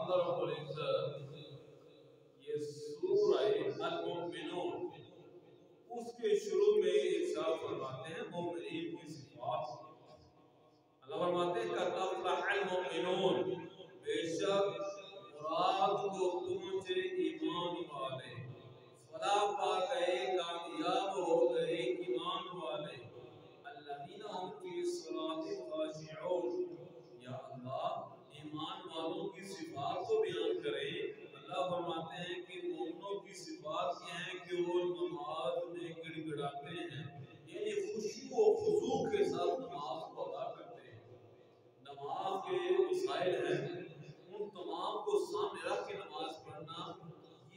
اللہ رب العزت یہ سورہ المؤمنون اس کے شروع میں ارشاد فرماتے ہیں مومنین کی صفات. اللہ فرماتے ہیں قد افلح المؤمنون، بے شک مراد کو پہنچے ایمان والے، فلاح پا گئے، کامیاب ہو گئے ایمان والے. الذین هم فی صلاتهم خاشعون. یا اللہ ایمان والوں کی صفات کو بیان کریں. اللہ فرماتے ہیں کہ مومنوں کی صفات یہ ہیں کہ وہ نماز میں گڑ گڑاتے ہیں، یعنی خشوع و خضوع کے ساتھ نماز کو ادا کرتے ہیں. نماز کے مسائل ہیں، ان تمام کو سامنے رکھ کے نماز پڑھنا،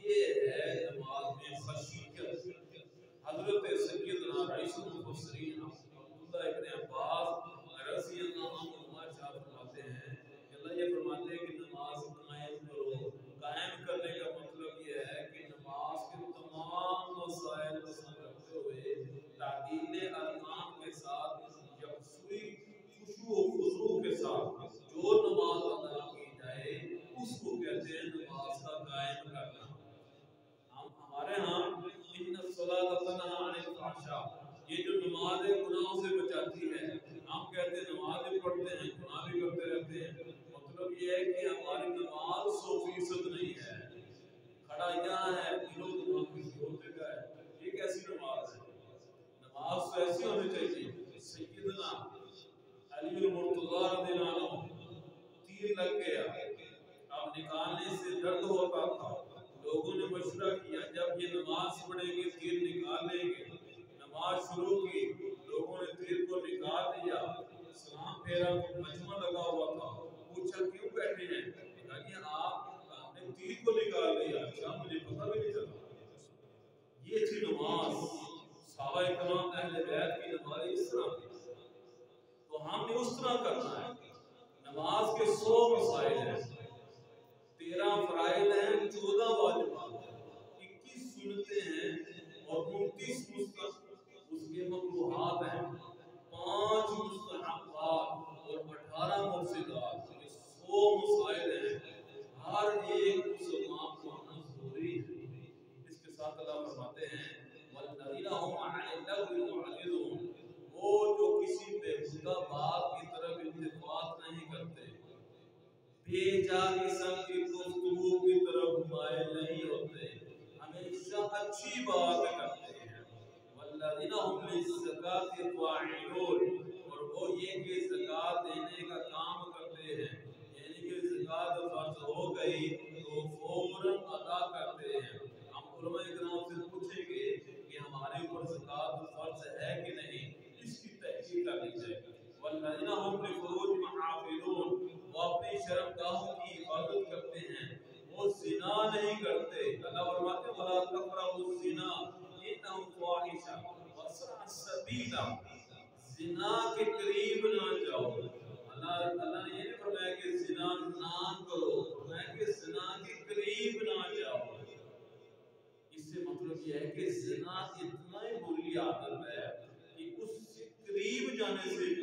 یہ ہے نماز میں خشیت. حضرت سیدنا رئیس المفسرین عبداللہ ابن عباس رضی اللہ عنہ فرماتے ہیں کہ اللہ یہ فرماتے ہیں کہ نماز قائم کرو. قائم کرنے کا مطلب یہ ہے کہ نماز کے تمام مسائل کو سامنے رکھتے ہوئے تعدیل ارکان کے ساتھ یکسوئی خشوع و خضوع کے ساتھ جو نماز ادا کی جائے اس کو کہتے ہیں نماز کا قائم کرنا. ہمارے ہاں ان الصلاۃ تنہی عن الفحشاء، یہ جو نماز گناہوں سے بچاتی ہے، ہم کہتے ہیں نماز بھی پڑھتے ہیں گناہ بھی کرتے رہتے ہیں. مطلب یہ ہے کہ ہماری نماز 100% نہیں ہے. کھڑا یہاں ہے دلوں دماغ کسی اور جگہ ہے، یہ کیسی نماز ہے؟ نماز تو ایسی ہونی چاہیے. سیدنا علی المرتضیٰ رضی اللہ عنہ تیر لگ گیا، اب نکالنے سے درد ہوتا تھا. لوگوں نے مشورہ کیا جب یہ نماز پڑھیں گے تیر نکال لیں گے. نماز شروع کی، لوگوں نے تیر کو نکال لیا. سلام پھیرا، مجمع لگا ہوا تھا. پوچھا کیوں بیٹھے ہیں؟ کہا کہ آپ نے تیر کو نکال لیا. اچھا مجھے پتہ بھی نہیں چلا. یہ تھی نماز. صحابہ کرام اہل بیت کی نماز اس طرح تھی. تو ہم نے اس طرح کرنا ہے. نماز کے 100 مسائل ہیں، 13 فرائض ہیں، 14 واجبات ہیں، 21 سنتیں ہیں اور 29 اس کے مکروہات ہیں، 5 مستحبات اور 18 مفسدات. یہ 100 مسائل ہیں، ہر ایک مسلمان کو آنا ضروری ہے. اس کے ساتھ اللہ فرماتے ہیں والذین هم عن اللغو معرضون، وہ جو کسی بےہودہ بات کی طرف التفات نہیں کرتے، بے جا قسم کی گفتگو کی طرف مائل نہیں ہوتے، ہمیشہ اچھی بات کرتے ہیں. والذین هم للزکاة فاعلون، اور وہ یہ کہ زکات دینے کا کام کرتے ہیں، یعنی کہ زکات فرض ہو گئی تو فوراً ادا کرتے ہیں. ہم علماء کرام سے پوچھیں گے کہ ہمارے اوپر زکات فرض ہے کہ نہیں، اس کی تحقیق کرنی چاہیے. والذین هم لفروجهم حافظون، وہ اپنی شرمگاہوں کی حفاظت کرتے ہیں، وہ زنا نہیں کرتے. اللہ فرماتے ہیں ولا تقربوا الزنا انه فاحشہ وساء سبیلا، زنا کے قریب نہ جاؤ. اللہ نے یہ نہیں فرمایا کہ زنا نہ کرو، فرمایا کہ زنا کے قریب نہ جاؤ. اس سے مطلب یہ ہے کہ زنا اتنا ہی بری عادت ہے کہ اس سے قریب جانے سے